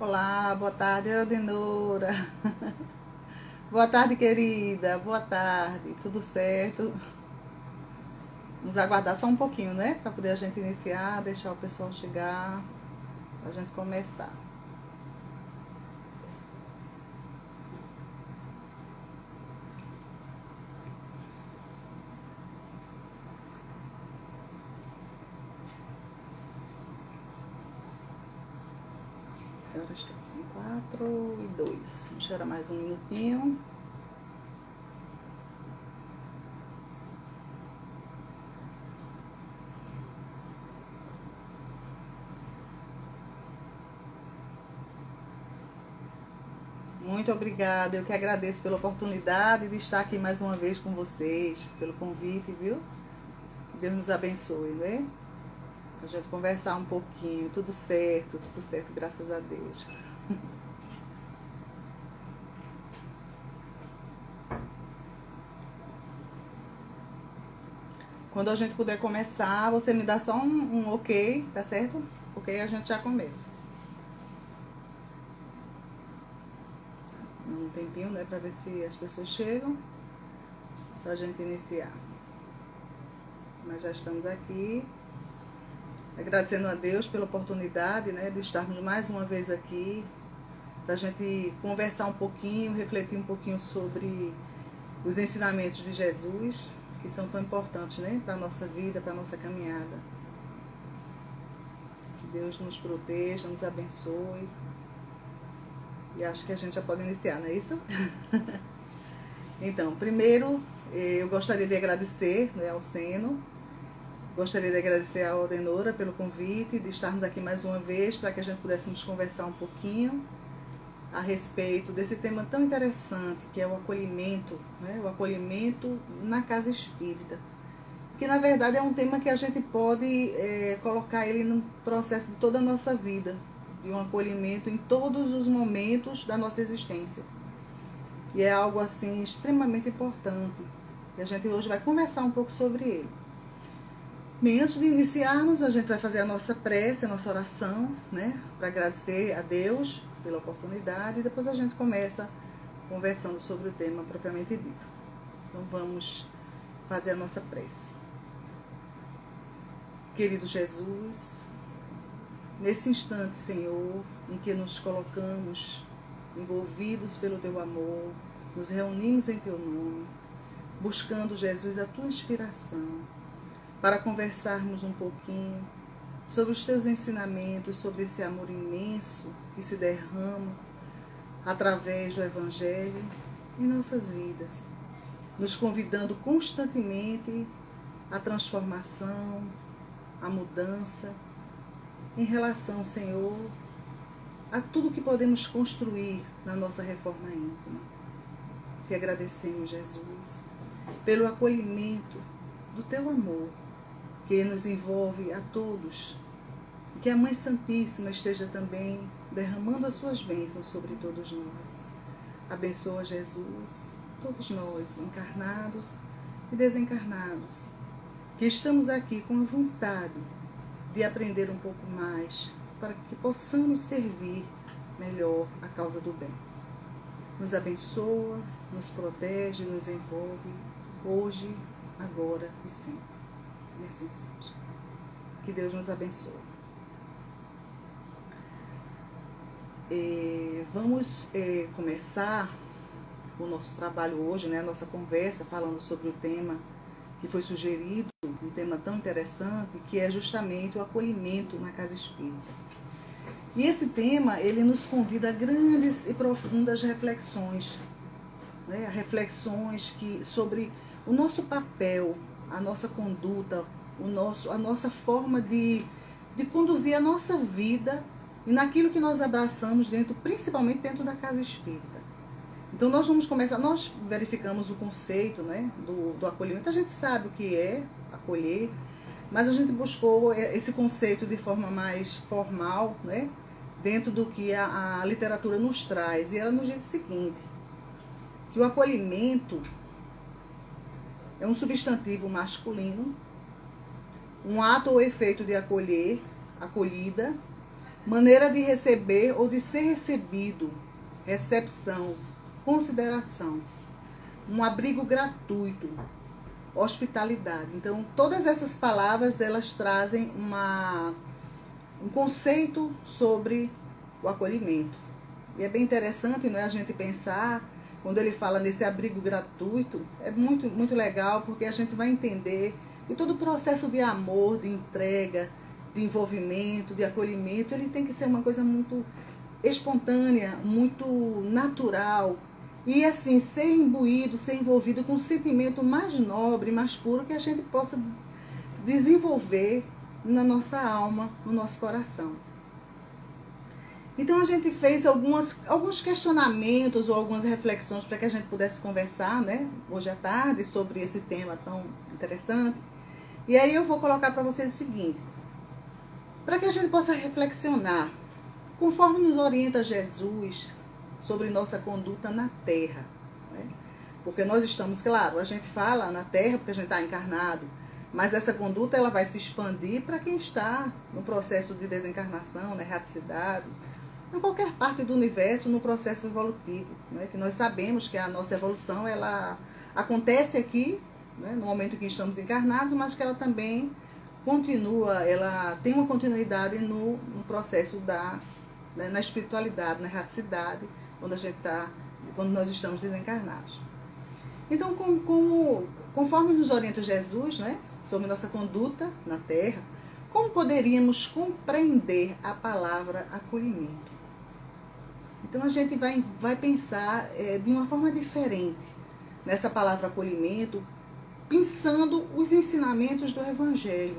Olá, boa tarde, Eldenora. Boa tarde, querida. Boa tarde. Tudo certo? Vamos aguardar só um pouquinho, né? Para poder a gente iniciar, deixar o pessoal chegar, pra gente começar. Agora são 4:02. Vamos esperar mais um minutinho. Muito obrigada, eu que agradeço pela oportunidade de estar aqui mais uma vez com vocês, pelo convite, viu? Deus nos abençoe, né? A gente conversar um pouquinho, tudo certo, graças a Deus. Quando a gente puder começar, você me dá só um ok, tá certo? Ok, a gente já começa. Um tempinho, né, pra ver se as pessoas chegam, pra gente iniciar. Mas já estamos aqui, agradecendo a Deus pela oportunidade, né, de estarmos mais uma vez aqui, pra gente conversar um pouquinho, refletir um pouquinho sobre os ensinamentos de Jesus, que são tão importantes, né, para a nossa vida, para a nossa caminhada. Que Deus nos proteja, nos abençoe. E acho que a gente já pode iniciar, não é isso? Então, primeiro, eu gostaria de agradecer, né, ao Seno. Gostaria de agradecer a Eldenora pelo convite, de estarmos aqui mais uma vez, para que a gente pudéssemos conversar um pouquinho a respeito desse tema tão interessante, que é o acolhimento, né? O acolhimento na casa espírita. Que, na verdade, é um tema que a gente pode colocar ele no processo de toda a nossa vida, de um acolhimento em todos os momentos da nossa existência. E é algo, assim, extremamente importante. E a gente hoje vai conversar um pouco sobre ele. Bem, antes de iniciarmos, a gente vai fazer a nossa prece, a nossa oração, né? Para agradecer a Deus pela oportunidade, e depois a gente começa conversando sobre o tema propriamente dito. Então vamos fazer a nossa prece. Querido Jesus, nesse instante, Senhor, em que nos colocamos envolvidos pelo Teu amor, nos reunimos em Teu nome, buscando, Jesus, a Tua inspiração, para conversarmos um pouquinho sobre os Teus ensinamentos, sobre esse amor imenso que se derrama através do Evangelho em nossas vidas, nos convidando constantemente à transformação, à mudança, em relação, Senhor, a tudo que podemos construir na nossa reforma íntima. Te agradecemos, Jesus, pelo acolhimento do Teu amor, que nos envolve a todos, e que a Mãe Santíssima esteja também derramando as suas bênçãos sobre todos nós. Abençoa, Jesus, todos nós, encarnados e desencarnados, que estamos aqui com a vontade de aprender um pouco mais, para que possamos servir melhor a causa do bem. Nos abençoa, nos protege, nos envolve, hoje, agora e sempre. E assim seja. Que Deus nos abençoe. Vamos começar o nosso trabalho hoje, né, a nossa conversa, falando sobre o tema que foi sugerido, um tema tão interessante, que é justamente o acolhimento na casa espírita. E esse tema, ele nos convida a grandes e profundas reflexões, né, reflexões sobre o nosso papel, a nossa conduta, a nossa forma de conduzir a nossa vida e naquilo que nós abraçamos principalmente dentro da casa espírita. Então nós vamos começar, nós verificamos o conceito, né, do acolhimento. A gente sabe o que é acolher, mas a gente buscou esse conceito de forma mais formal, né, dentro do que a literatura nos traz. E ela nos diz o seguinte, que o acolhimento é um substantivo masculino, um ato ou efeito de acolher, acolhida, maneira de receber ou de ser recebido, recepção, consideração, um abrigo gratuito, hospitalidade. Então, todas essas palavras, elas trazem um conceito sobre o acolhimento. E é bem interessante, não é, a gente pensar, quando ele fala nesse abrigo gratuito, é muito, muito legal, porque a gente vai entender que todo o processo de amor, de entrega, de envolvimento, de acolhimento, ele tem que ser uma coisa muito espontânea, muito natural, e assim, ser imbuído, ser envolvido com um sentimento mais nobre, mais puro, que a gente possa desenvolver na nossa alma, no nosso coração. Então a gente fez alguns questionamentos ou algumas reflexões para que a gente pudesse conversar, né, hoje à tarde, sobre esse tema tão interessante. E aí eu vou colocar para vocês o seguinte, para que a gente possa reflexionar, conforme nos orienta Jesus, sobre nossa conduta na Terra. Né? Porque nós estamos, claro, a gente fala na Terra porque a gente está encarnado, mas essa conduta ela vai se expandir para quem está no processo de desencarnação, na erraticidade, em qualquer parte do universo, no processo evolutivo. Né? Que nós sabemos que a nossa evolução ela acontece aqui, né, no momento que estamos encarnados, mas que ela também continua, ela tem uma continuidade no processo na espiritualidade, na erraticidade, quando nós estamos desencarnados. Então, conforme nos orienta Jesus, né, sobre nossa conduta na Terra, como poderíamos compreender a palavra acolhimento? Então, a gente vai pensar de uma forma diferente nessa palavra acolhimento, pensando os ensinamentos do Evangelho,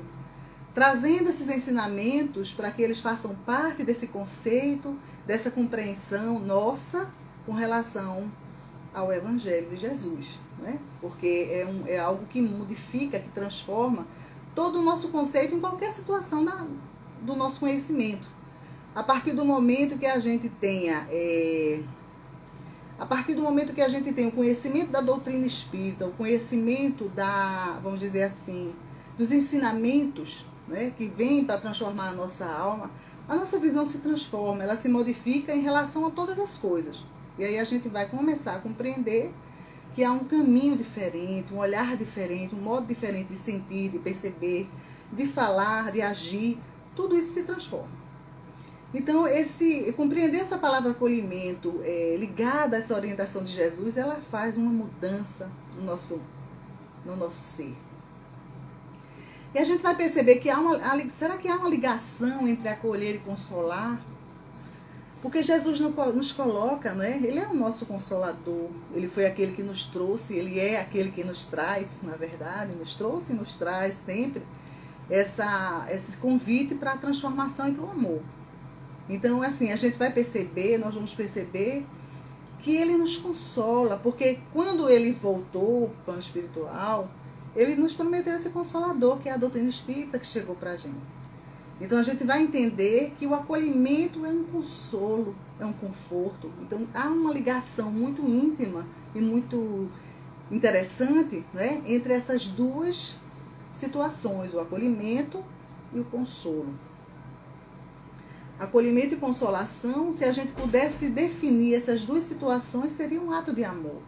trazendo esses ensinamentos para que eles façam parte desse conceito, dessa compreensão nossa com relação ao Evangelho de Jesus, né? Porque é algo que modifica, que transforma todo o nosso conceito em qualquer situação do nosso conhecimento. A partir do momento que a gente tenha o conhecimento da doutrina espírita, o conhecimento vamos dizer assim, dos ensinamentos, né, que vêm para transformar a nossa alma, a nossa visão se transforma, ela se modifica em relação a todas as coisas. E aí a gente vai começar a compreender que há um caminho diferente, um olhar diferente, um modo diferente de sentir, de perceber, de falar, de agir, tudo isso se transforma. Então, compreender essa palavra acolhimento ligada a essa orientação de Jesus, ela faz uma mudança no nosso ser. E a gente vai perceber que será que há uma ligação entre acolher e consolar? Porque Jesus nos coloca, né? Ele é o nosso consolador, ele foi aquele que nos trouxe, ele é aquele que nos traz, na verdade, nos trouxe e nos traz sempre esse convite para a transformação e para o amor. Então, assim, nós vamos perceber que ele nos consola, porque quando ele voltou para o plano espiritual, ele nos prometeu esse consolador, que é a doutrina espírita que chegou para a gente. Então, a gente vai entender que o acolhimento é um consolo, é um conforto. Então, há uma ligação muito íntima e muito interessante, né, entre essas duas situações, o acolhimento e o consolo. Acolhimento e consolação, se a gente pudesse definir essas duas situações, seria um ato de amor.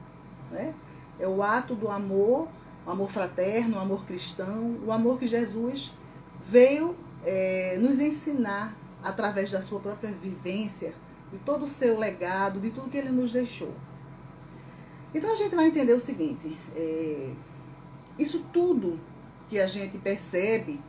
Né? É o ato do amor, o amor fraterno, o amor cristão, o amor que Jesus veio nos ensinar através da sua própria vivência, de todo o seu legado, de tudo que ele nos deixou. Então a gente vai entender o seguinte, isso tudo que a gente percebe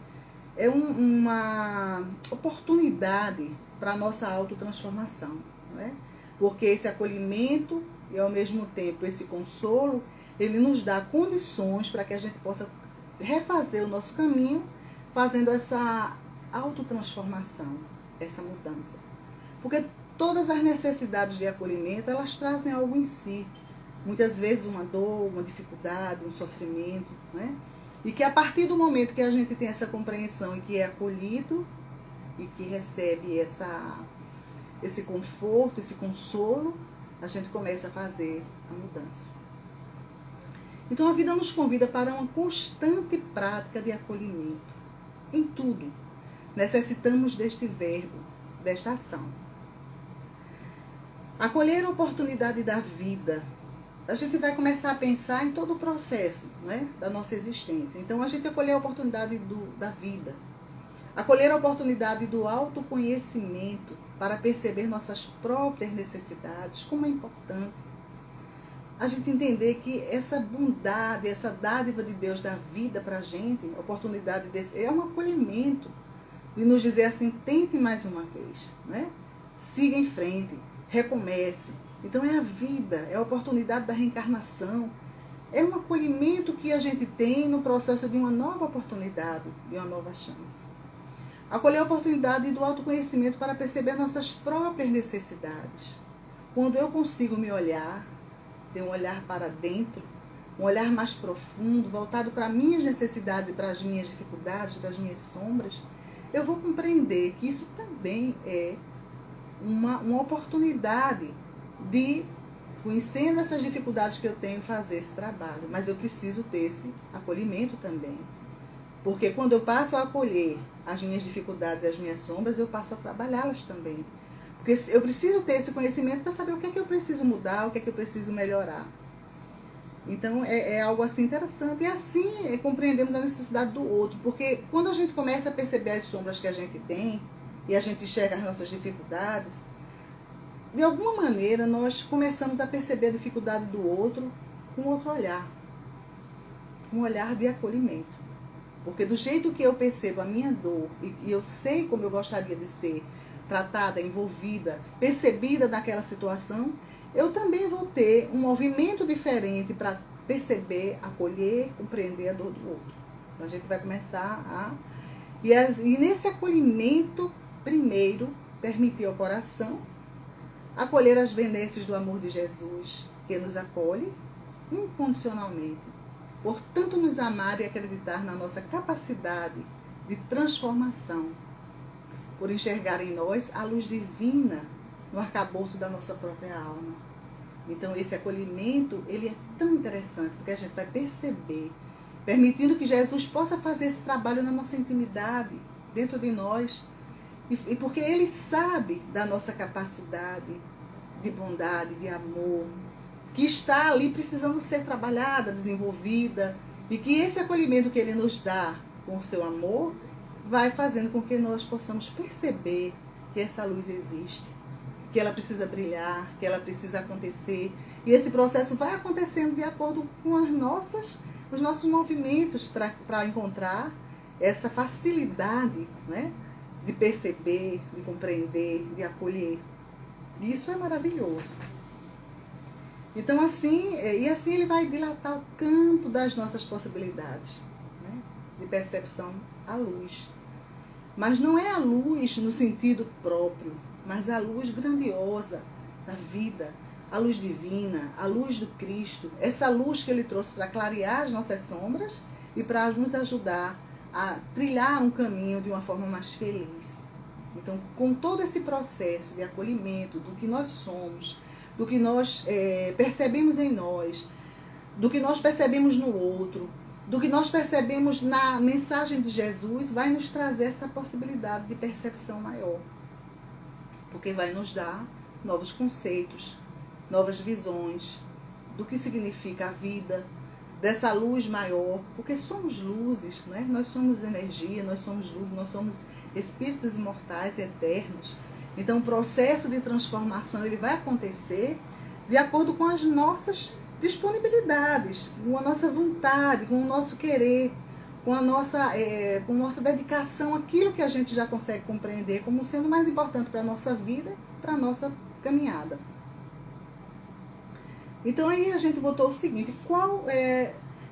é uma oportunidade para a nossa autotransformação, né? Porque esse acolhimento e ao mesmo tempo esse consolo, ele nos dá condições para que a gente possa refazer o nosso caminho, fazendo essa autotransformação, essa mudança. Porque todas as necessidades de acolhimento, elas trazem algo em si. Muitas vezes uma dor, uma dificuldade, um sofrimento, né? E que a partir do momento que a gente tem essa compreensão e que é acolhido e que recebe esse conforto, esse consolo, a gente começa a fazer a mudança. Então a vida nos convida para uma constante prática de acolhimento. Em tudo, necessitamos deste verbo, desta ação. Acolher a oportunidade da vida. A gente vai começar a pensar em todo o processo, né, da nossa existência. Então, a gente acolher a oportunidade da vida. Acolher a oportunidade do autoconhecimento para perceber nossas próprias necessidades, como é importante. A gente entender que essa bondade, essa dádiva de Deus da vida para a gente, a oportunidade desse, é um acolhimento de nos dizer assim, tente mais uma vez, né? Siga em frente, recomece. Então é a vida, é a oportunidade da reencarnação, é um acolhimento que a gente tem no processo de uma nova oportunidade, de uma nova chance. Acolher a oportunidade do autoconhecimento para perceber nossas próprias necessidades. Quando eu consigo me olhar, ter um olhar para dentro, um olhar mais profundo, voltado para minhas necessidades e para as minhas dificuldades, para as minhas sombras, eu vou compreender que isso também é uma oportunidade de, conhecendo essas dificuldades que eu tenho, fazer esse trabalho. Mas eu preciso ter esse acolhimento também. Porque quando eu passo a acolher as minhas dificuldades e as minhas sombras, eu passo a trabalhá-las também. Porque eu preciso ter esse conhecimento para saber o que é que eu preciso mudar, o que é que eu preciso melhorar. Então, é algo assim interessante. E assim compreendemos a necessidade do outro. Porque quando a gente começa a perceber as sombras que a gente tem, e a gente enxerga as nossas dificuldades, de alguma maneira nós começamos a perceber a dificuldade do outro com outro olhar. Um olhar de acolhimento. Porque do jeito que eu percebo a minha dor, e eu sei como eu gostaria de ser tratada, envolvida, percebida naquela situação, eu também vou ter um movimento diferente para perceber, acolher, compreender a dor do outro. Então a gente vai começar a... E nesse acolhimento, primeiro, permitir ao coração acolher as benesses do amor de Jesus, que nos acolhe incondicionalmente. Portanto, nos amar e acreditar na nossa capacidade de transformação, por enxergar em nós a luz divina no arcabouço da nossa própria alma. Então, esse acolhimento, ele é tão interessante, porque a gente vai perceber, permitindo que Jesus possa fazer esse trabalho na nossa intimidade, dentro de nós, e porque ele sabe da nossa capacidade de bondade, de amor, que está ali precisando ser trabalhada, desenvolvida, e que esse acolhimento que ele nos dá com o seu amor vai fazendo com que nós possamos perceber que essa luz existe, que ela precisa brilhar, que ela precisa acontecer. E esse processo vai acontecendo de acordo com os nossos movimentos para encontrar essa facilidade, né, de perceber, de compreender, de acolher. E isso é maravilhoso. Então, assim ele vai dilatar o campo das nossas possibilidades, né, de percepção à luz. Mas não é a luz no sentido próprio, mas a luz grandiosa da vida, a luz divina, a luz do Cristo, essa luz que ele trouxe para clarear as nossas sombras e para nos ajudar a trilhar um caminho de uma forma mais feliz. Então, com todo esse processo de acolhimento do que nós somos, do que nós percebemos em nós, do que nós percebemos no outro, do que nós percebemos na mensagem de Jesus, vai nos trazer essa possibilidade de percepção maior. Porque vai nos dar novos conceitos, novas visões do que significa a vida, dessa luz maior, porque somos luzes, né? Nós somos energia, nós somos luz, nós somos espíritos imortais e eternos. Então o processo de transformação ele vai acontecer de acordo com as nossas disponibilidades, com a nossa vontade, com o nosso querer, com a nossa dedicação àquilo que a gente já consegue compreender como sendo mais importante para a nossa vida, para a nossa caminhada. Então aí a gente botou o seguinte,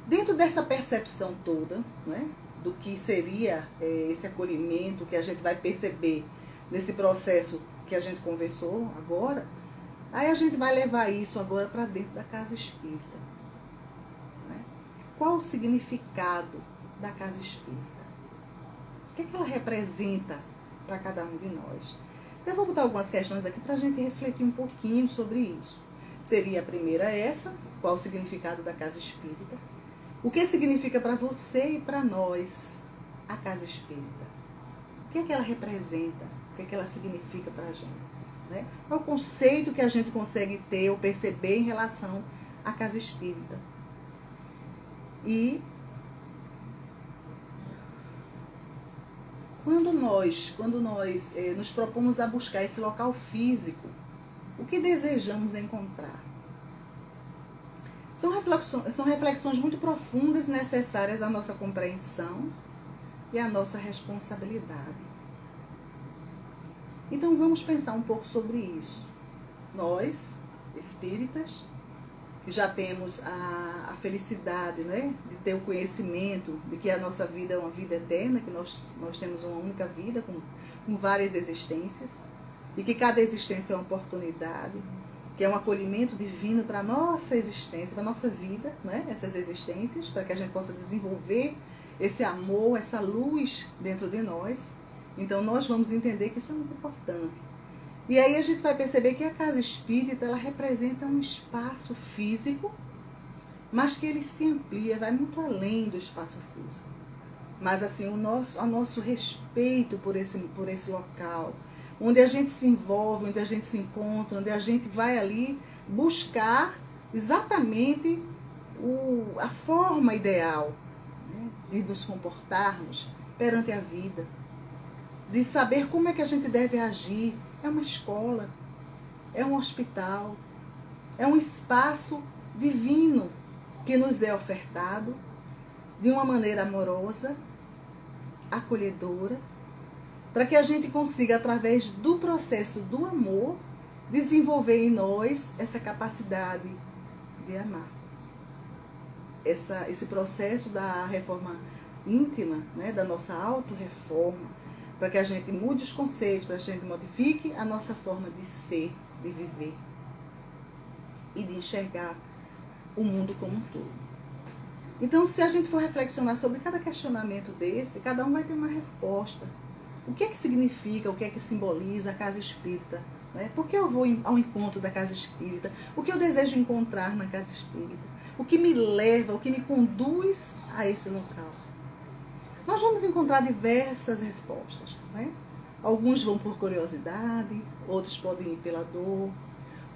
dentro dessa percepção toda, né, do que seria esse acolhimento que a gente vai perceber nesse processo que a gente conversou agora, aí a gente vai levar isso agora para dentro da casa espírita. Né? Qual o significado da casa espírita? O que ela representa para cada um de nós? Então eu vou botar algumas questões aqui para a gente refletir um pouquinho sobre isso. Seria a primeira essa, qual o significado da casa espírita? O que significa para você e para nós a casa espírita? O que é que ela representa? que é que ela significa para a gente, né? Qual é o conceito que a gente consegue ter ou perceber em relação à casa espírita? E quando nós nos propomos a buscar esse local físico, o que desejamos encontrar? São reflexões muito profundas e necessárias à nossa compreensão e à nossa responsabilidade. Então vamos pensar um pouco sobre isso. Nós, espíritas, que já temos a felicidade, né, de ter o conhecimento de que a nossa vida é uma vida eterna, que nós temos uma única vida com várias existências, e que cada existência é uma oportunidade, que é um acolhimento divino para a nossa existência, para a nossa vida, né, essas existências, para que a gente possa desenvolver esse amor, essa luz dentro de nós. Então nós vamos entender que isso é muito importante. E aí a gente vai perceber que a casa espírita, ela representa um espaço físico, mas que ele se amplia, vai muito além do espaço físico. Mas assim, o nosso respeito por esse local, onde a gente se envolve, onde a gente se encontra, onde a gente vai ali buscar exatamente a forma ideal, né, de nos comportarmos perante a vida, de saber como é que a gente deve agir. É uma escola, é um hospital, é um espaço divino que nos é ofertado de uma maneira amorosa, acolhedora, para que a gente consiga, através do processo do amor, desenvolver em nós essa capacidade de amar. Esse processo da reforma íntima, né, da nossa autorreforma, para que a gente mude os conceitos, para que a gente modifique a nossa forma de ser, de viver e de enxergar o mundo como um todo. Então, se a gente for reflexionar sobre cada questionamento desse, cada um vai ter uma resposta. O que é que significa, o que é que simboliza a casa espírita? Né? Por que eu vou ao encontro da casa espírita? O que eu desejo encontrar na casa espírita? O que me leva, o que me conduz a esse local? Nós vamos encontrar diversas respostas, né? Alguns vão por curiosidade, outros podem ir pela dor,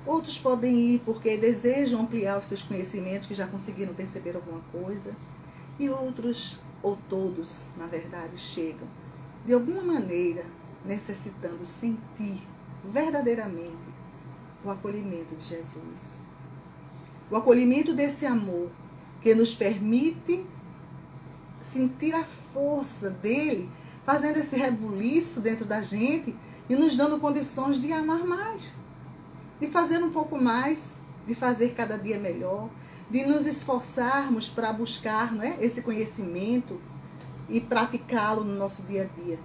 outros podem ir porque desejam ampliar os seus conhecimentos, que já conseguiram perceber alguma coisa, e outros, ou todos, na verdade, chegam, de alguma maneira, necessitando sentir verdadeiramente o acolhimento de Jesus. O acolhimento desse amor que nos permite sentir a força dele, fazendo esse rebuliço dentro da gente e nos dando condições de amar mais, de fazer um pouco mais, de fazer cada dia melhor, de nos esforçarmos para buscar, né, esse conhecimento e praticá-lo no nosso dia a dia.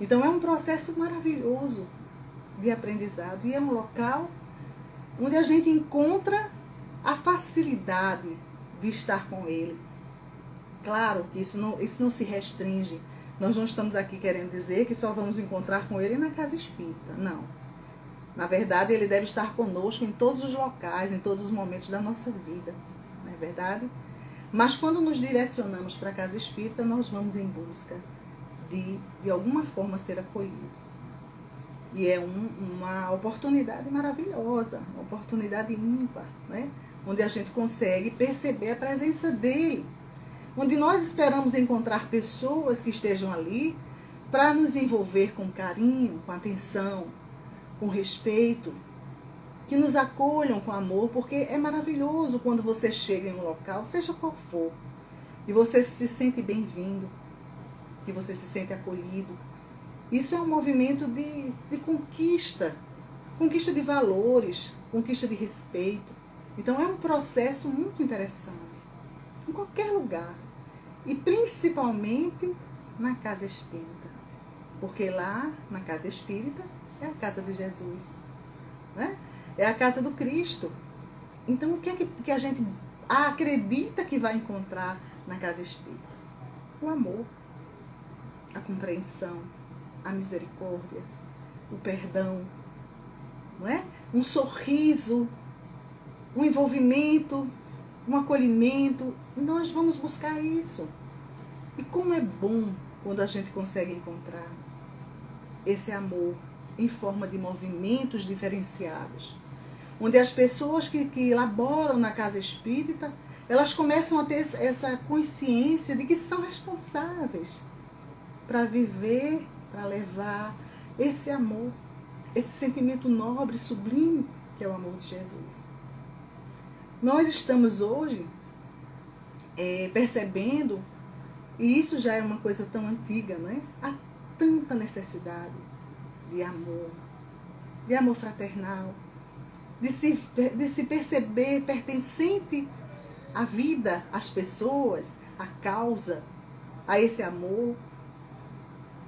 Então é um processo maravilhoso de aprendizado e é um local onde a gente encontra a facilidade de estar com ele. Claro que isso não se restringe. Nós não estamos aqui querendo dizer que só vamos encontrar com ele na casa espírita. Não. Na verdade, ele deve estar conosco em todos os locais, em todos os momentos da nossa vida. Não é verdade? Mas quando nos direcionamos para a casa espírita, nós vamos em busca de alguma forma ser acolhido. E é uma oportunidade maravilhosa, uma oportunidade ímpar, né? Onde a gente consegue perceber a presença dele, onde nós esperamos encontrar pessoas que estejam ali para nos envolver com carinho, com atenção, com respeito, que nos acolham com amor, porque é maravilhoso quando você chega em um local, seja qual for, e você se sente bem-vindo, que você se sente acolhido. Isso é um movimento de conquista de valores, conquista de respeito. Então é um processo muito interessante, em qualquer lugar, e principalmente na casa espírita, porque lá na casa espírita é a casa de Jesus, né? É a casa do Cristo. Então o que é que a gente acredita que vai encontrar na casa espírita? O amor, a compreensão, a misericórdia, o perdão, não é? Um sorriso, um envolvimento, um acolhimento. Nós vamos buscar isso. E como é bom quando a gente consegue encontrar esse amor em forma de movimentos diferenciados, onde as pessoas que laboram na casa espírita, elas começam a ter essa consciência de que são responsáveis para viver, para levar esse amor, esse sentimento nobre, sublime, que é o amor de Jesus. Nós estamos hoje percebendo, e isso já é uma coisa tão antiga, não é? Há tanta necessidade de amor fraternal, de se perceber pertencente à vida, às pessoas, à causa, a esse amor.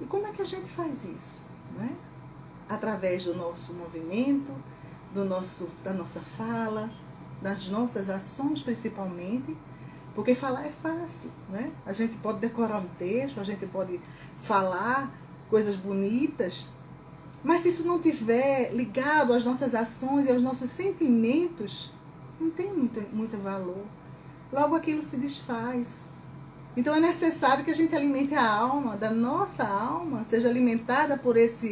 E como é que a gente faz isso? Não é? Através do nosso movimento, da nossa fala, das nossas ações principalmente, porque falar é fácil, né? A gente pode decorar um texto, a gente pode falar coisas bonitas, mas se isso não estiver ligado às nossas ações e aos nossos sentimentos, não tem muito valor. Logo aquilo se desfaz. Então é necessário que a gente alimente a alma, da nossa alma, seja alimentada por essa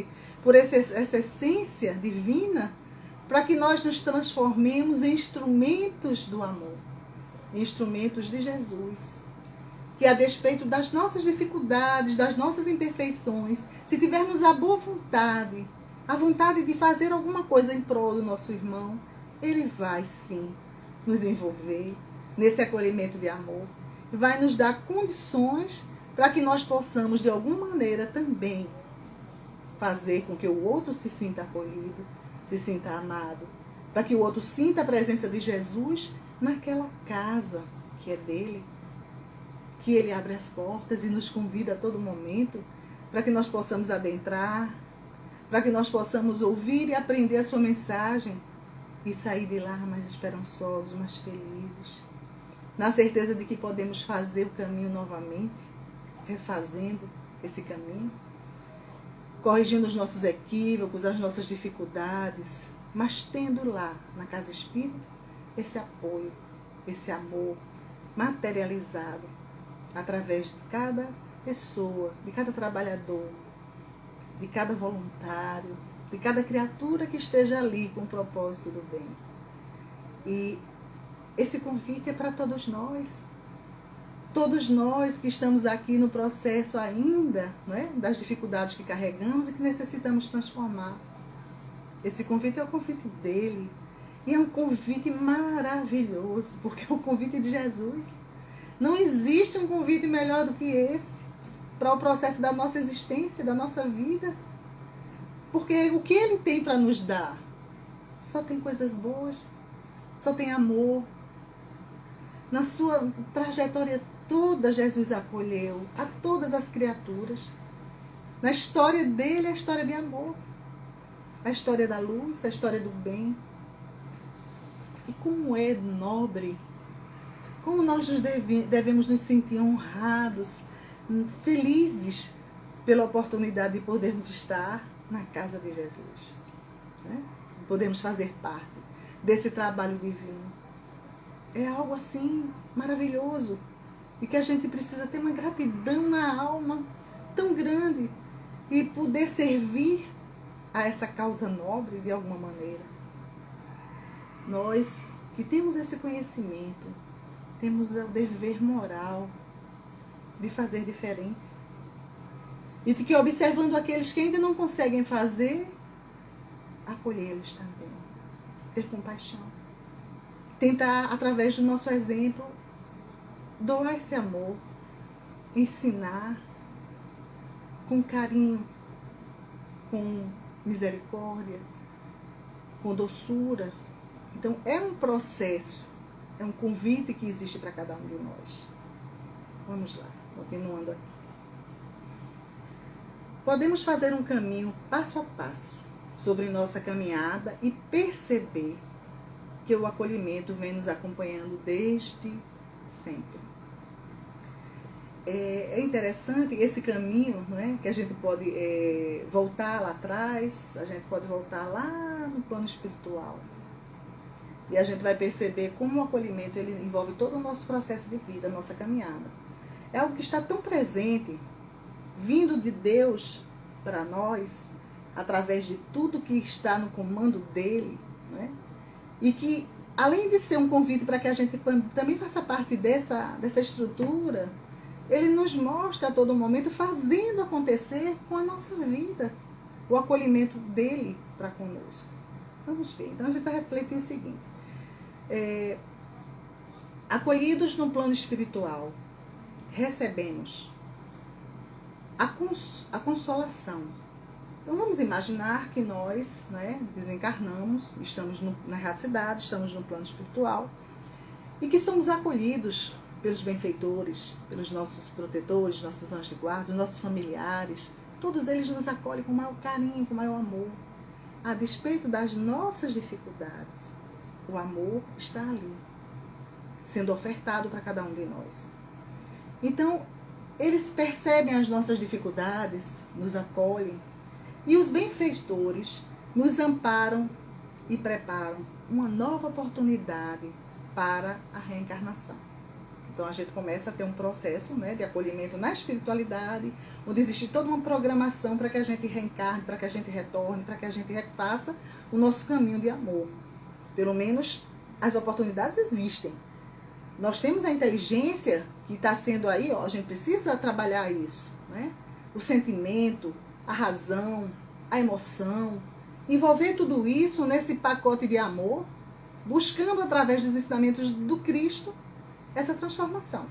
essência divina, para que nós nos transformemos em instrumentos do amor, em instrumentos de Jesus. Que a despeito das nossas dificuldades, das nossas imperfeições, se tivermos a boa vontade, a vontade de fazer alguma coisa em prol do nosso irmão, ele vai sim nos envolver nesse acolhimento de amor, vai nos dar condições para que nós possamos de alguma maneira também fazer com que o outro se sinta acolhido, se sinta amado, para que o outro sinta a presença de Jesus naquela casa que é dele, que ele abre as portas e nos convida a todo momento para que nós possamos adentrar, para que nós possamos ouvir e aprender a sua mensagem e sair de lá mais esperançosos, mais felizes, na certeza de que podemos fazer o caminho novamente, refazendo esse caminho, corrigindo os nossos equívocos, as nossas dificuldades, mas tendo lá, na casa espírita, esse apoio, esse amor materializado através de cada pessoa, de cada trabalhador, de cada voluntário, de cada criatura que esteja ali com o propósito do bem. E esse convite é para todos nós que estamos aqui no processo ainda, não é? Das dificuldades que carregamos e que necessitamos transformar. Esse convite é o convite dele. E é um convite maravilhoso, porque é o convite de Jesus. Não existe um convite melhor do que esse para o processo da nossa existência, da nossa vida. Porque o que ele tem para nos dar? Só tem coisas boas, só tem amor. Na sua trajetória toda, Jesus acolheu a todas as criaturas. Na história dele, a história de amor. A história da luz, a história do bem. E como é nobre, como nós devemos nos sentir honrados, felizes pela oportunidade de podermos estar na casa de Jesus, né? Podemos fazer parte desse trabalho divino. É algo assim maravilhoso e que a gente precisa ter uma gratidão na alma tão grande e poder servir a essa causa nobre de alguma maneira. Nós que temos esse conhecimento, temos o dever moral de fazer diferente. E de que, observando aqueles que ainda não conseguem fazer, acolhê-los também. Ter compaixão. Tentar, através do nosso exemplo, doar esse amor. Ensinar com carinho, com misericórdia, com doçura. Então, é um processo, é um convite que existe para cada um de nós. Vamos lá, continuando aqui. Podemos fazer um caminho passo a passo sobre nossa caminhada e perceber que o acolhimento vem nos acompanhando desde sempre. É interessante esse caminho, não é? Que a gente pode voltar lá atrás, a gente pode voltar lá no plano espiritual. E a gente vai perceber como o acolhimento ele envolve todo o nosso processo de vida, a nossa caminhada. É algo que está tão presente, vindo de Deus para nós, através de tudo que está no comando dele, né? E que, além de ser um convite para que a gente também faça parte dessa estrutura, ele nos mostra a todo momento fazendo acontecer com a nossa vida, o acolhimento dele para conosco. Vamos ver. Então a gente vai refletir o seguinte. Acolhidos no plano espiritual, recebemos a consolação. Então vamos imaginar que nós, né, desencarnamos, estamos na erraticidade, estamos no plano espiritual e que somos acolhidos pelos benfeitores, pelos nossos protetores, nossos anjos de guarda, nossos familiares. Todos eles nos acolhem com maior carinho, com maior amor. A despeito das nossas dificuldades, o amor está ali, sendo ofertado para cada um de nós. Então, eles percebem as nossas dificuldades, nos acolhem, e os benfeitores nos amparam e preparam uma nova oportunidade para a reencarnação. Então a gente começa a ter um processo, né, de acolhimento na espiritualidade, onde existe toda uma programação para que a gente reencarne, para que a gente retorne, para que a gente refaça o nosso caminho de amor. Pelo menos as oportunidades existem. Nós temos a inteligência que está sendo aí, ó, a gente precisa trabalhar isso, né? O sentimento, a razão, a emoção, envolver tudo isso nesse pacote de amor, buscando através dos ensinamentos do Cristo essa transformação,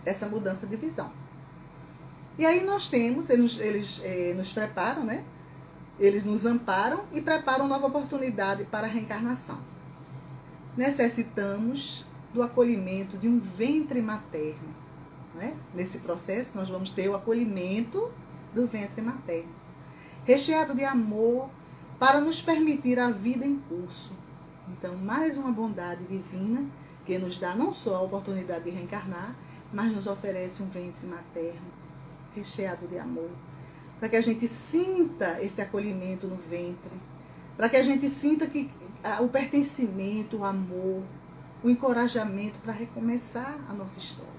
essa mudança de visão. E aí nós temos, eles nos preparam, né? Eles nos amparam e preparam nova oportunidade para a reencarnação. Necessitamos do acolhimento de um ventre materno, né? Nesse processo nós vamos ter o acolhimento do ventre materno, recheado de amor para nos permitir a vida em curso. Então, mais uma bondade divina que nos dá não só a oportunidade de reencarnar, mas nos oferece um ventre materno, recheado de amor, para que a gente sinta esse acolhimento no ventre, para que a gente sinta que o pertencimento, o amor, o encorajamento para recomeçar a nossa história.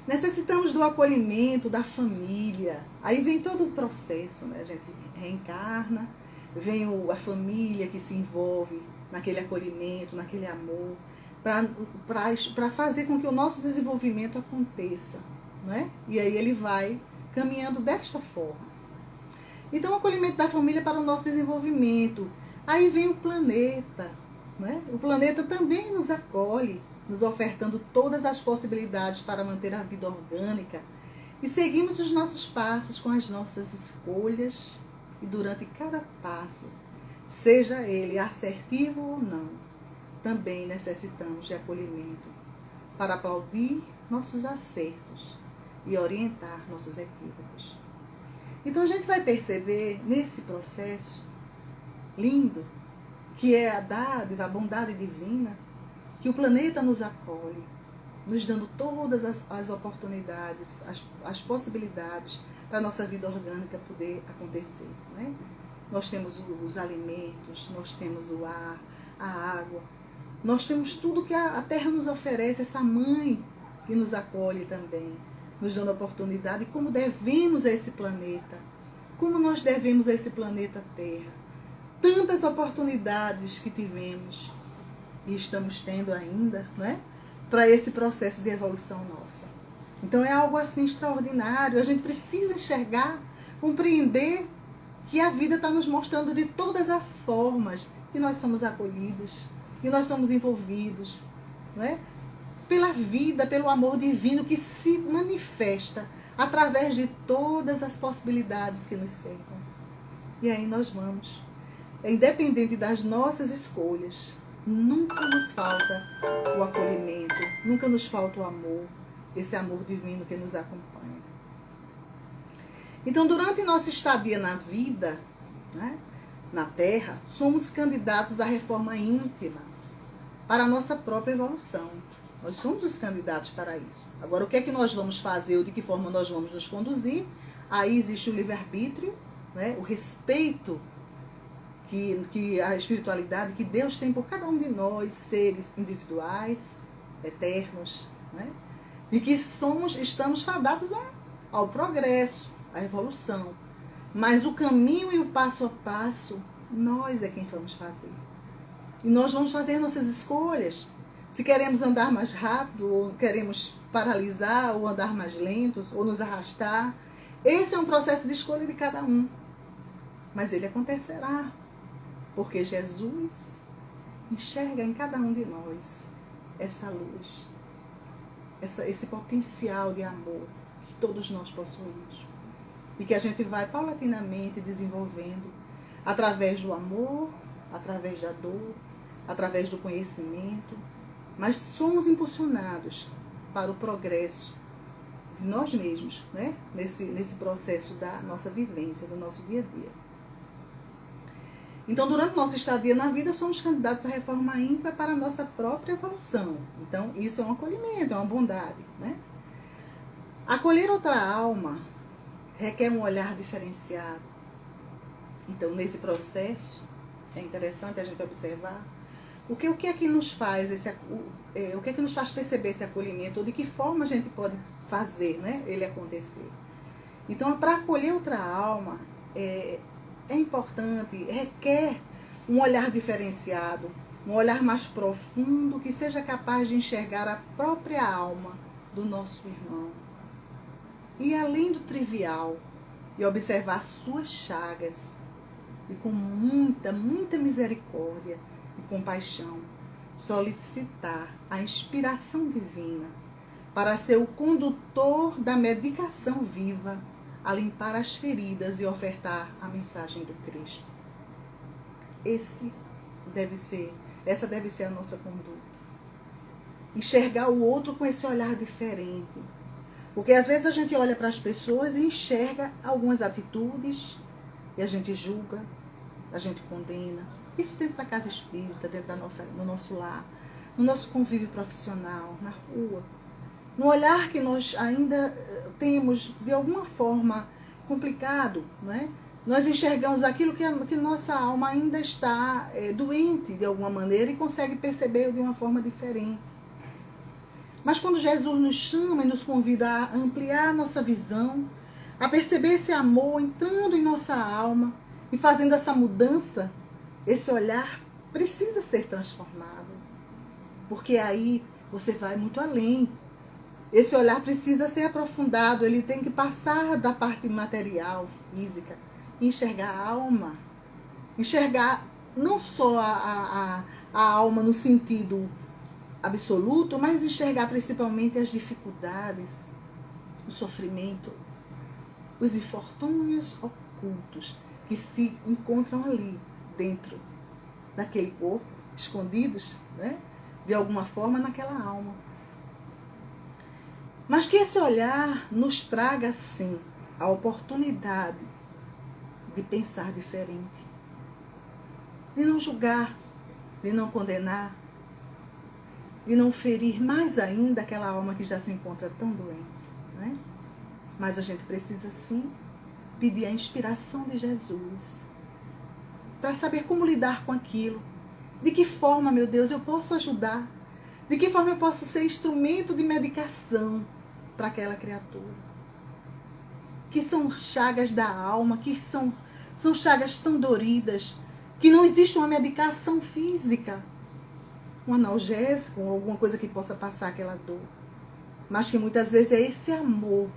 Necessitamos do acolhimento da família. Aí vem todo o processo, né? A gente reencarna, vem a família que se envolve naquele acolhimento, naquele amor, para fazer com que o nosso desenvolvimento aconteça, né? E aí ele vai caminhando desta forma. Então, o acolhimento da família para o nosso desenvolvimento. Aí vem o planeta, né? O planeta também nos acolhe, nos ofertando todas as possibilidades para manter a vida orgânica, e seguimos os nossos passos com as nossas escolhas, e durante cada passo, seja ele assertivo ou não, também necessitamos de acolhimento para aplaudir nossos acertos e orientar nossos equívocos. Então a gente vai perceber nesse processo lindo, que é a dádiva, a bondade divina, que o planeta nos acolhe, nos dando todas as oportunidades, as possibilidades para a nossa vida orgânica poder acontecer, né? Nós temos os alimentos, nós temos o ar, a água, nós temos tudo que a terra nos oferece, essa mãe que nos acolhe também, nos dando oportunidade, e como devemos a esse planeta, como nós devemos a esse planeta Terra. Tantas oportunidades que tivemos e estamos tendo ainda, né, para esse processo de evolução nossa. Então é algo assim extraordinário. A gente precisa enxergar, compreender que a vida está nos mostrando de todas as formas que nós somos acolhidos, que nós somos envolvidos, né, pela vida, pelo amor divino que se manifesta através de todas as possibilidades que nos cercam. E aí nós vamos, independente das nossas escolhas, nunca nos falta o acolhimento, nunca nos falta o amor, esse amor divino que nos acompanha. Então, durante nossa estadia na vida, né, na Terra, somos candidatos à reforma íntima para a nossa própria evolução. Nós somos os candidatos para isso. Agora, o que é que nós vamos fazer ou de que forma nós vamos nos conduzir? Aí existe o livre-arbítrio, né, o respeito que a espiritualidade, que Deus tem por cada um de nós, seres individuais, eternos, né? E que estamos fadados ao progresso, à evolução. Mas o caminho e o passo a passo, nós é quem vamos fazer. E nós vamos fazer nossas escolhas. Se queremos andar mais rápido, ou queremos paralisar, ou andar mais lentos, ou nos arrastar. Esse é um processo de escolha de cada um. Mas ele acontecerá. Porque Jesus enxerga em cada um de nós essa luz. Esse potencial de amor que todos nós possuímos. E que a gente vai paulatinamente desenvolvendo através do amor, através da dor, através do conhecimento. Mas somos impulsionados para o progresso de nós mesmos, né? Nesse processo da nossa vivência, do nosso dia a dia. Então, durante nossa estadia na vida, somos candidatos à reforma ímpar para a nossa própria evolução. Então, isso é um acolhimento, é uma bondade, né? Acolher outra alma requer um olhar diferenciado. Então, nesse processo, é interessante a gente observar o que é que nos faz o que é que nos faz perceber esse acolhimento, ou de que forma a gente pode fazer, né, ele acontecer. Então, para acolher outra alma, é importante, requer um olhar diferenciado, um olhar mais profundo, que seja capaz de enxergar a própria alma do nosso irmão. E além do trivial, e observar suas chagas, e com muita, muita misericórdia e compaixão, solicitar a inspiração divina para ser o condutor da medicação viva, a limpar as feridas e ofertar a mensagem do Cristo. Essa deve ser a nossa conduta. Enxergar o outro com esse olhar diferente. Porque às vezes a gente olha para as pessoas e enxerga algumas atitudes e a gente julga, a gente condena. Isso dentro da casa espírita, dentro no nosso lar, no nosso convívio profissional, na rua. No olhar que nós ainda temos, de alguma forma, complicado, né? Nós enxergamos aquilo que nossa alma ainda está doente, de alguma maneira, e consegue perceber de uma forma diferente. Mas quando Jesus nos chama e nos convida a ampliar a nossa visão, a perceber esse amor entrando em nossa alma e fazendo essa mudança, esse olhar precisa ser transformado. Porque aí você vai muito além. Esse olhar precisa ser aprofundado, ele tem que passar da parte material, física, e enxergar a alma. Enxergar não só a alma no sentido absoluto, mas enxergar principalmente as dificuldades, o sofrimento, os infortúnios ocultos que se encontram ali, dentro daquele corpo, escondidos, né, de alguma forma naquela alma. Mas que esse olhar nos traga, sim, a oportunidade de pensar diferente, de não julgar, de não condenar, de não ferir mais ainda aquela alma que já se encontra tão doente, né? Mas a gente precisa, sim, pedir a inspiração de Jesus para saber como lidar com aquilo. De que forma, meu Deus, eu posso ajudar? De que forma eu posso ser instrumento de medicação para aquela criatura? Que são chagas da alma, que são chagas tão doridas, que não existe uma medicação física, um analgésico, ou alguma coisa que possa passar aquela dor. Mas que muitas vezes é esse amor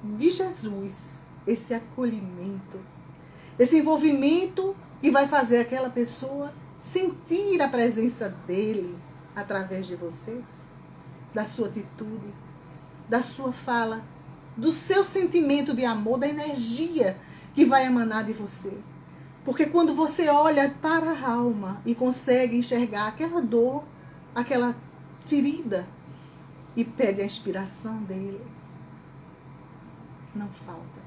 de Jesus, esse acolhimento, esse envolvimento que vai fazer aquela pessoa sentir a presença dele através de você, da sua atitude, da sua fala, do seu sentimento de amor, da energia que vai emanar de você. Porque quando você olha para a alma e consegue enxergar aquela dor, aquela ferida, e pede a inspiração dele, não falta.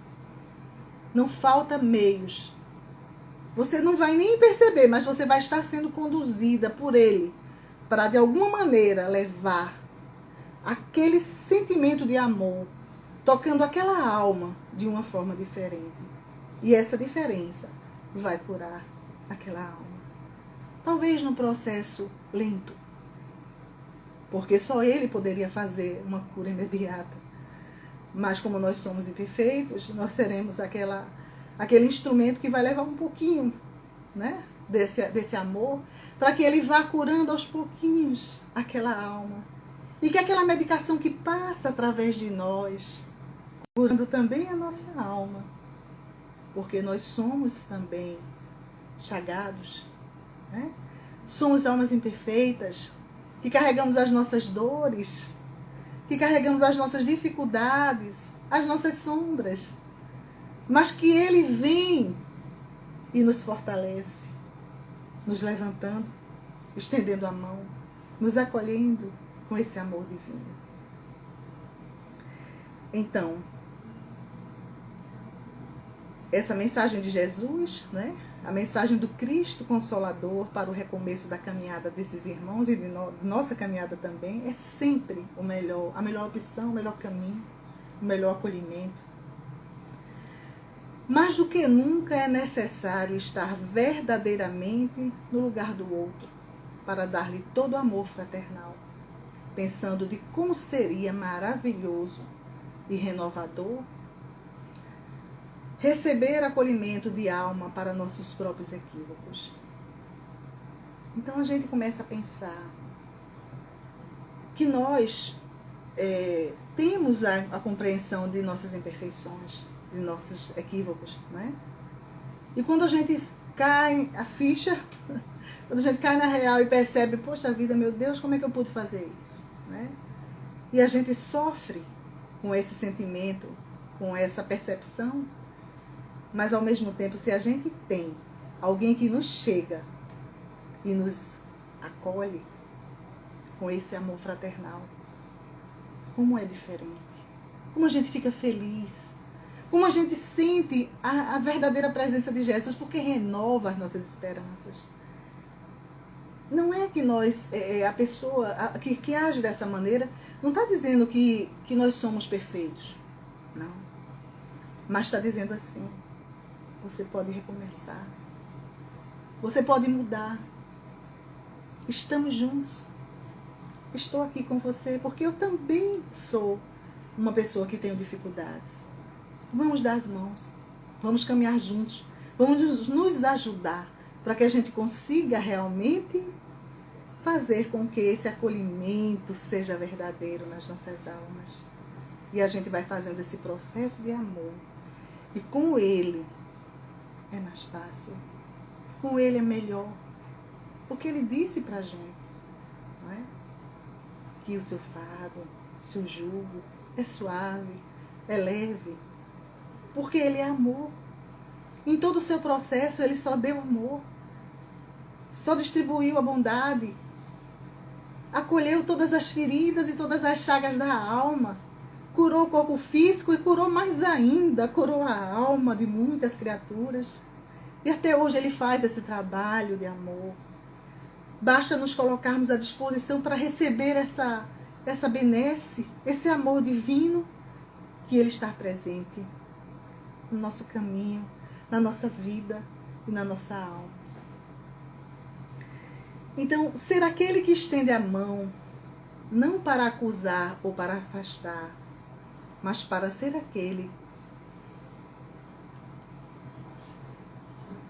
Não falta meios. Você não vai nem perceber, mas você vai estar sendo conduzida por ele para, de alguma maneira, levar aquele sentimento de amor, tocando aquela alma de uma forma diferente. E essa diferença vai curar aquela alma. Talvez num processo lento, porque só ele poderia fazer uma cura imediata. Mas como nós somos imperfeitos, nós seremos aquela aquele instrumento que vai levar um pouquinho, né, desse amor, para que ele vá curando aos pouquinhos aquela alma. E que aquela medicação que passa através de nós, curando também a nossa alma, porque nós somos também chagados, né? Somos almas imperfeitas, que carregamos as nossas dores, que carregamos as nossas dificuldades, as nossas sombras, mas que Ele vem e nos fortalece, nos levantando, estendendo a mão, nos acolhendo com esse amor divino. Então, essa mensagem de Jesus, né? A mensagem do Cristo Consolador para o recomeço da caminhada desses irmãos e de nossa caminhada também, é sempre o melhor, a melhor opção, o melhor caminho, o melhor acolhimento. Mais do que nunca é necessário estar verdadeiramente no lugar do outro, para dar-lhe todo o amor fraternal, pensando de como seria maravilhoso e renovador receber acolhimento de alma para nossos próprios equívocos. Então a gente começa a pensar que nós temos a compreensão de nossas imperfeições, de nossos equívocos, né? E quando a gente cai a ficha, quando a gente cai na real e percebe, poxa vida, meu Deus, como é que eu pude fazer isso, né? E a gente sofre com esse sentimento, com essa percepção. Mas, ao mesmo tempo, se a gente tem alguém que nos chega e nos acolhe com esse amor fraternal, como é diferente. Como a gente fica feliz. Como a gente sente a verdadeira presença de Jesus, porque renova as nossas esperanças. Não é que nós, a pessoa que age dessa maneira, não está dizendo que nós somos perfeitos. Não. Mas está dizendo assim: você pode recomeçar. Você pode mudar. Estamos juntos. Estou aqui com você porque eu também sou uma pessoa que tenho dificuldades. Vamos dar as mãos. Vamos caminhar juntos. Vamos nos ajudar para que a gente consiga realmente fazer com que esse acolhimento seja verdadeiro nas nossas almas. E a gente vai fazendo esse processo de amor. E com ele é mais fácil. Com ele é melhor. Porque ele disse pra gente, não é? Que o seu fardo, seu jugo é suave, é leve. Porque ele é amor. Em todo o seu processo ele só deu amor. Só distribuiu a bondade. Acolheu todas as feridas e todas as chagas da alma. Curou o corpo físico e curou mais ainda, curou a alma de muitas criaturas. E até hoje ele faz esse trabalho de amor. Basta nos colocarmos à disposição para receber essa benesse, esse amor divino, que ele está presente no nosso caminho, na nossa vida e na nossa alma. Então, ser aquele que estende a mão, não para acusar ou para afastar, mas para ser aquele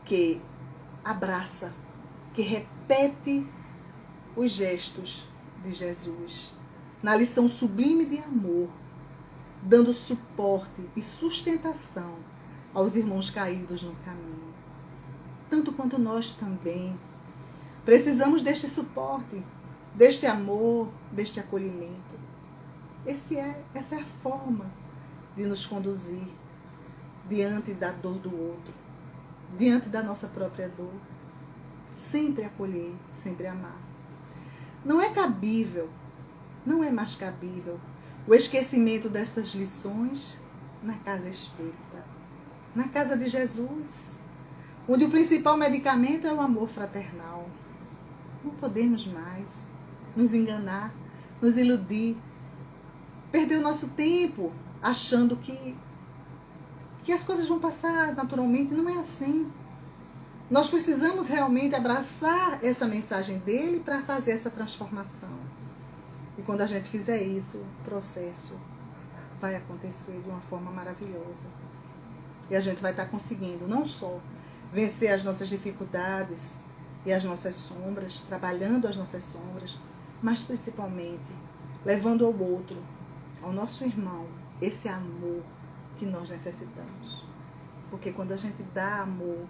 que abraça, que repete os gestos de Jesus, na lição sublime de amor, dando suporte e sustentação aos irmãos caídos no caminho. Tanto quanto nós também precisamos deste suporte, deste amor, deste acolhimento. Essa é a forma de nos conduzir diante da dor do outro, diante da nossa própria dor. Sempre acolher, sempre amar. Não é cabível, não é mais cabível o esquecimento destas lições na casa espírita, na casa de Jesus, onde o principal medicamento é o amor fraternal. Não podemos mais nos enganar, nos iludir, perder o nosso tempo achando que as coisas vão passar naturalmente. Não é assim. Nós precisamos realmente abraçar essa mensagem dele para fazer essa transformação. E quando a gente fizer isso, o processo vai acontecer de uma forma maravilhosa. E a gente vai estar conseguindo não só vencer as nossas dificuldades e as nossas sombras, trabalhando as nossas sombras, mas principalmente levando ao outro, ao nosso irmão, esse amor que nós necessitamos. Porque quando a gente dá amor,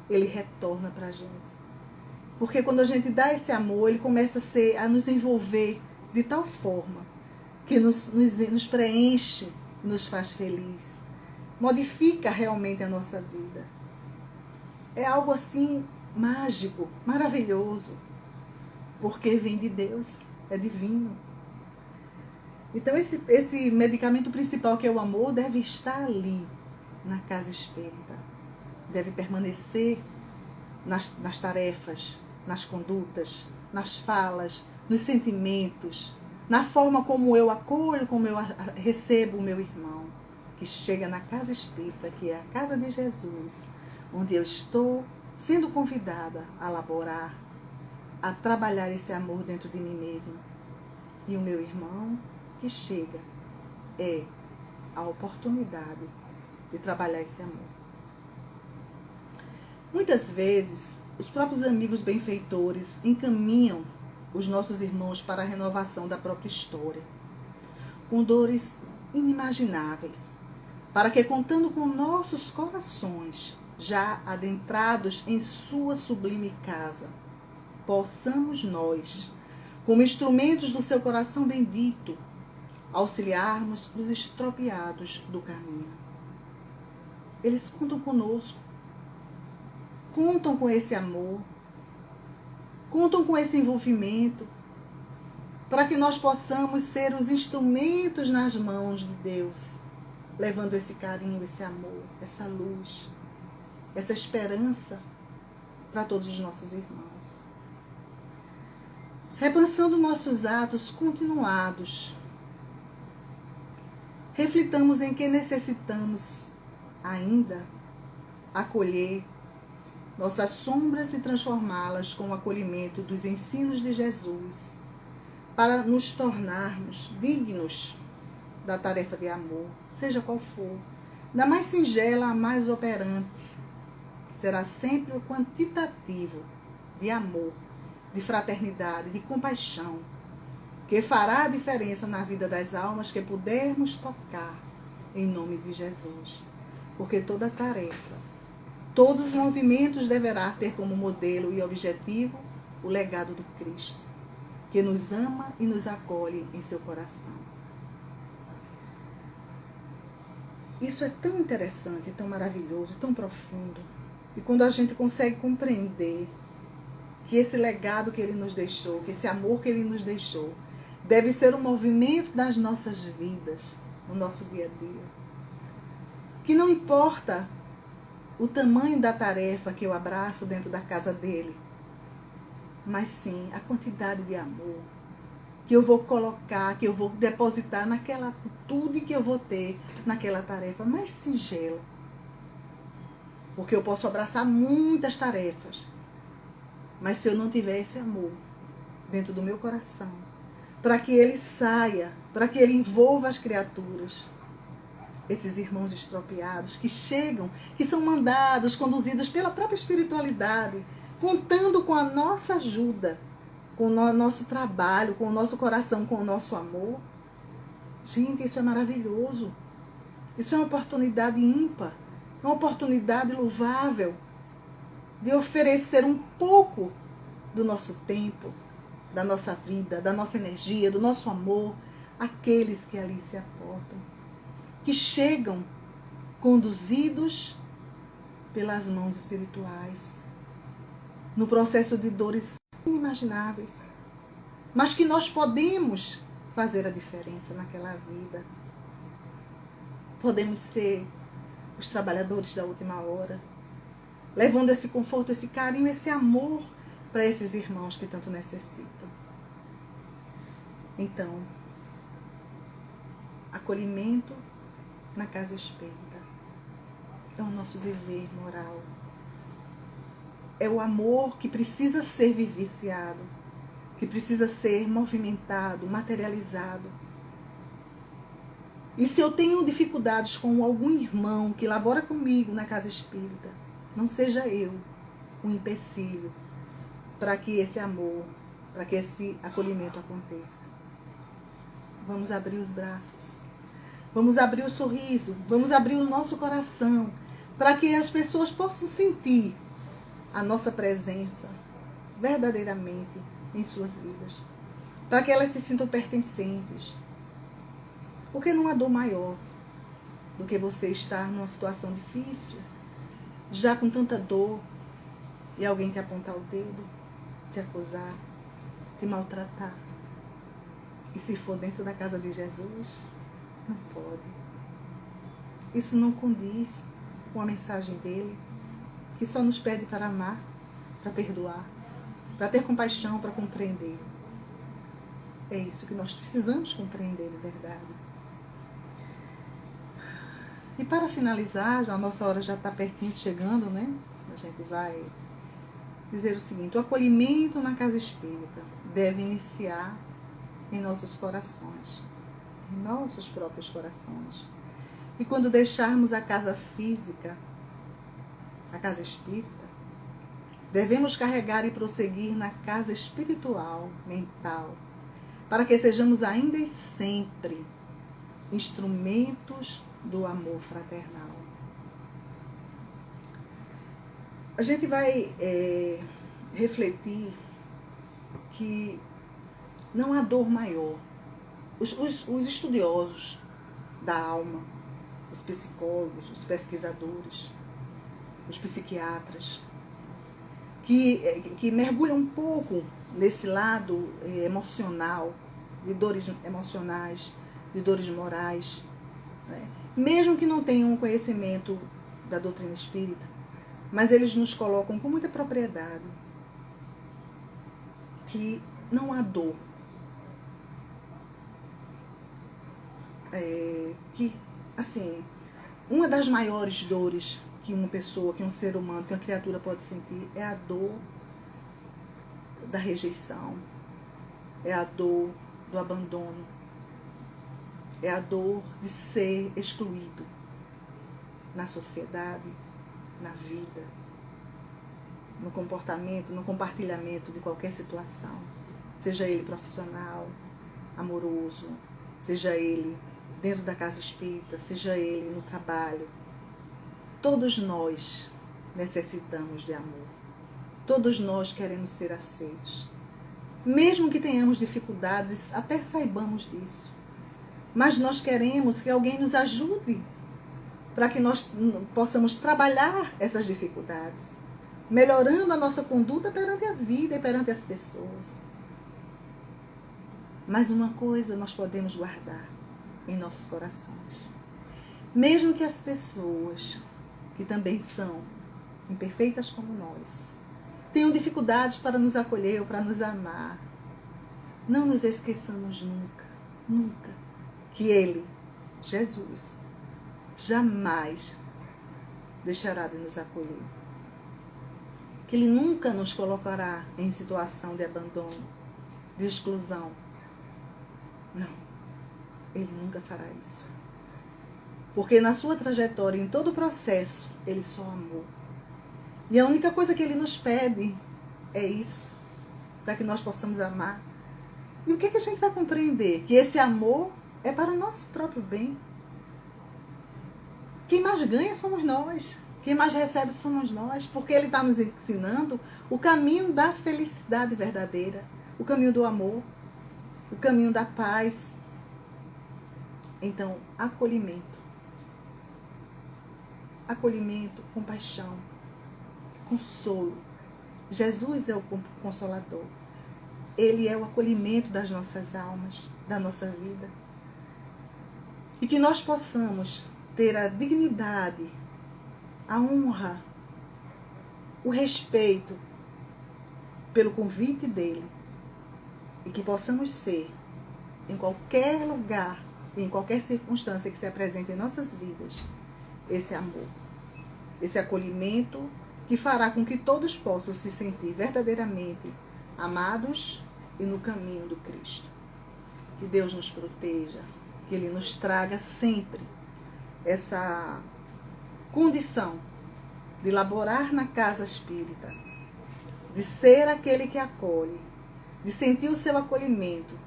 ele retorna para a gente. Porque quando a gente dá esse amor, ele começa a nos envolver de tal forma que nos preenche, nos faz feliz, modifica realmente a nossa vida. É algo assim mágico, maravilhoso, porque vem de Deus, é divino. Então esse medicamento principal, que é o amor, deve estar ali, na casa espírita. Deve permanecer nas tarefas, nas condutas, nas falas, nos sentimentos, na forma como eu acolho, como eu recebo o meu irmão, que chega na casa espírita, que é a casa de Jesus, onde eu estou sendo convidada a laborar, a trabalhar esse amor dentro de mim mesma. E o meu irmão que chega é a oportunidade de trabalhar esse amor. Muitas vezes, os próprios amigos benfeitores encaminham os nossos irmãos para a renovação da própria história, com dores inimagináveis, para que, contando com nossos corações, já adentrados em sua sublime casa, possamos nós, como instrumentos do seu coração bendito, auxiliarmos os estropiados do caminho. Eles contam conosco, contam com esse amor, contam com esse envolvimento, para que nós possamos ser os instrumentos nas mãos de Deus, levando esse carinho, esse amor, essa luz, essa esperança para todos os nossos irmãos. Repensando nossos atos continuados, reflitamos em que necessitamos ainda acolher nossas sombras e transformá-las com o acolhimento dos ensinos de Jesus, para nos tornarmos dignos da tarefa de amor, seja qual for, da mais singela à mais operante. Será sempre o quantitativo de amor, de fraternidade, de compaixão, que fará a diferença na vida das almas que pudermos tocar em nome de Jesus. Porque toda tarefa, todos os movimentos deverá ter como modelo e objetivo o legado do Cristo, que nos ama e nos acolhe em seu coração. Isso é tão interessante, tão maravilhoso, tão profundo. E quando a gente consegue compreender que esse legado que ele nos deixou, que esse amor que ele nos deixou, deve ser um movimento das nossas vidas, no nosso dia a dia. Que não importa o tamanho da tarefa que eu abraço dentro da casa dele, mas sim a quantidade de amor que eu vou colocar, que eu vou depositar naquela atitude que eu vou ter naquela tarefa mais singela. Porque eu posso abraçar muitas tarefas, mas se eu não tiver esse amor dentro do meu coração, para que ele saia, para que ele envolva as criaturas, esses irmãos estropiados que chegam, que são mandados, conduzidos pela própria espiritualidade, contando com a nossa ajuda, com o nosso trabalho, com o nosso coração, com o nosso amor. Gente, isso é maravilhoso. Isso é uma oportunidade ímpar, uma oportunidade louvável de oferecer um pouco do nosso tempo, da nossa vida, da nossa energia, do nosso amor, àqueles que ali se aportam, que chegam conduzidos pelas mãos espirituais, no processo de dores inimagináveis, mas que nós podemos fazer a diferença naquela vida. Podemos ser os trabalhadores da última hora, levando esse conforto, esse carinho, esse amor para esses irmãos que tanto necessitam. Então, acolhimento na casa espírita é o nosso dever moral. É o amor que precisa ser vivenciado, que precisa ser movimentado, materializado. E se eu tenho dificuldades com algum irmão que labora comigo na casa espírita, não seja eu um empecilho para que esse amor, para que esse acolhimento aconteça. Vamos abrir os braços, vamos abrir o sorriso, vamos abrir o nosso coração, para que as pessoas possam sentir a nossa presença verdadeiramente em suas vidas, para que elas se sintam pertencentes. Porque não há dor maior do que você estar numa situação difícil, já com tanta dor, e alguém te apontar o dedo, te acusar, te maltratar. E se for dentro da casa de Jesus, não pode. Isso não condiz com a mensagem dele, que só nos pede para amar, para perdoar, para ter compaixão, para compreender. É isso que nós precisamos compreender de verdade. E para finalizar, a nossa hora já está pertinho chegando, né? A gente vai dizer o seguinte: o acolhimento na casa espírita deve iniciar em nossos corações, em nossos próprios corações. E quando deixarmos a casa física, a casa espírita, devemos carregar e prosseguir na casa espiritual, mental, para que sejamos ainda e sempre instrumentos do amor fraternal. A gente vai refletir que não há dor maior. Os estudiosos da alma, os psicólogos, os pesquisadores, os psiquiatras, que mergulham um pouco nesse lado emocional, de dores emocionais, de dores morais, né? Mesmo que não tenham um conhecimento da doutrina espírita, mas eles nos colocam com muita propriedade que não há dor que, assim, uma das maiores dores que uma pessoa, que um ser humano, que uma criatura pode sentir é a dor da rejeição, é a dor do abandono, é a dor de ser excluído na sociedade, na vida, no comportamento, no compartilhamento de qualquer situação, seja ele profissional, amoroso, seja ele dentro da casa espírita, seja ele no trabalho. Todos nós necessitamos de amor. Todos nós queremos ser aceitos. Mesmo que tenhamos dificuldades, até saibamos disso. Mas nós queremos que alguém nos ajude para que nós possamos trabalhar essas dificuldades, melhorando a nossa conduta perante a vida e perante as pessoas. Mas uma coisa nós podemos guardar em nossos corações. Mesmo que as pessoas, que também são imperfeitas como nós, tenham dificuldades para nos acolher ou para nos amar, não nos esqueçamos nunca, nunca, que Ele, Jesus, jamais deixará de nos acolher. Que Ele nunca nos colocará em situação de abandono, de exclusão. Não, Ele nunca fará isso. Porque na sua trajetória, em todo o processo, Ele só amou. E a única coisa que Ele nos pede é isso, para que nós possamos amar. E o que a gente vai compreender? Que esse amor é para o nosso próprio bem. Quem mais ganha somos nós. Quem mais recebe somos nós. Porque Ele está nos ensinando o caminho da felicidade verdadeira. O caminho do amor. O caminho da paz. Então, acolhimento. Acolhimento, compaixão, consolo. Jesus é o Consolador. Ele é o acolhimento das nossas almas, da nossa vida. E que nós possamos ter a dignidade, a honra, o respeito pelo convite dele. E que possamos ser, em qualquer lugar, em qualquer circunstância que se apresente em nossas vidas, esse amor, esse acolhimento que fará com que todos possam se sentir verdadeiramente amados e no caminho do Cristo. Que Deus nos proteja, que Ele nos traga sempre essa condição de laborar na casa espírita, de ser aquele que acolhe, de sentir o seu acolhimento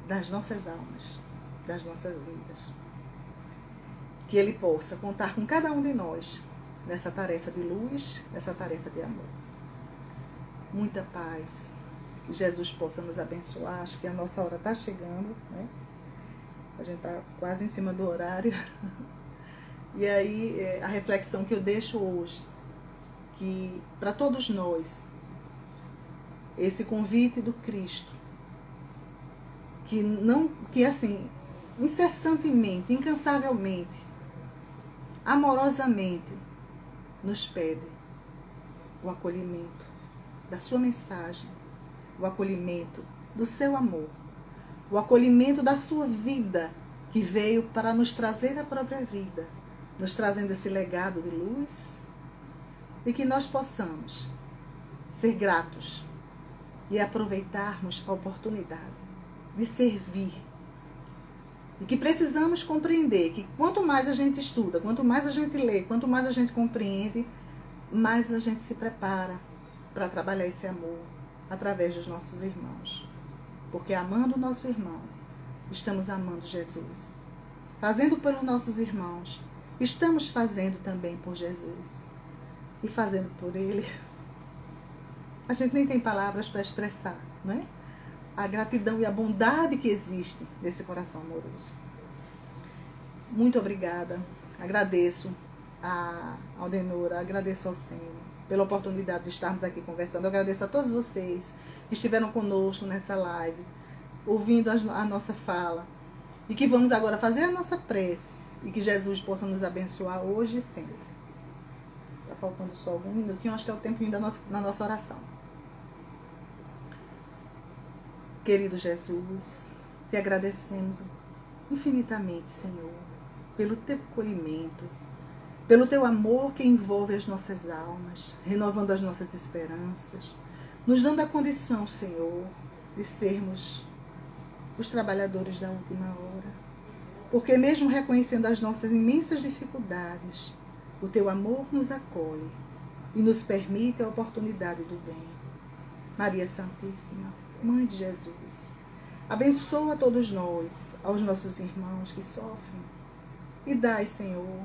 das nossas almas, das nossas vidas. Que Ele possa contar com cada um de nós nessa tarefa de luz, nessa tarefa de amor. Muita paz. Que Jesus possa nos abençoar. Acho que a nossa hora está chegando, né? A gente está quase em cima do horário. E aí, a reflexão que eu deixo hoje, que para todos nós, esse convite do Cristo, que assim, incessantemente, incansavelmente, amorosamente, nos pede o acolhimento da sua mensagem, o acolhimento do seu amor, o acolhimento da sua vida, que veio para nos trazer a própria vida, nos trazendo esse legado de luz, e que nós possamos ser gratos e aproveitarmos a oportunidade de servir. E que precisamos compreender que quanto mais a gente estuda, quanto mais a gente lê, quanto mais a gente compreende, mais a gente se prepara para trabalhar esse amor através dos nossos irmãos. Porque amando o nosso irmão, estamos amando Jesus. Fazendo pelos nossos irmãos, estamos fazendo também por Jesus. E fazendo por Ele, a gente nem tem palavras para expressar, não é? A gratidão e a bondade que existe nesse coração amoroso. Muito obrigada. Agradeço a Aldenora, agradeço ao Senhor pela oportunidade de estarmos aqui conversando. Eu agradeço a todos vocês que estiveram conosco nessa live, ouvindo a nossa fala. E que vamos agora fazer a nossa prece e que Jesus possa nos abençoar hoje e sempre. Está faltando só algum minutinho, acho que é o tempinho da nossa oração. Querido Jesus, te agradecemos infinitamente, Senhor, pelo teu acolhimento, pelo teu amor que envolve as nossas almas, renovando as nossas esperanças, nos dando a condição, Senhor, de sermos os trabalhadores da última hora. Porque mesmo reconhecendo as nossas imensas dificuldades, o teu amor nos acolhe e nos permite a oportunidade do bem. Maria Santíssima, Mãe de Jesus, abençoa todos nós, aos nossos irmãos que sofrem, e dai, Senhor,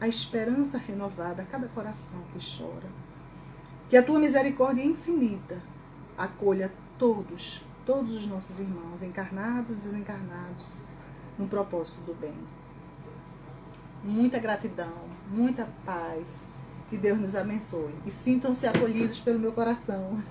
a esperança renovada a cada coração que chora. Que a tua misericórdia infinita acolha todos os nossos irmãos, encarnados e desencarnados, no propósito do bem. Muita gratidão, muita paz, que Deus nos abençoe. E sintam-se acolhidos pelo meu coração.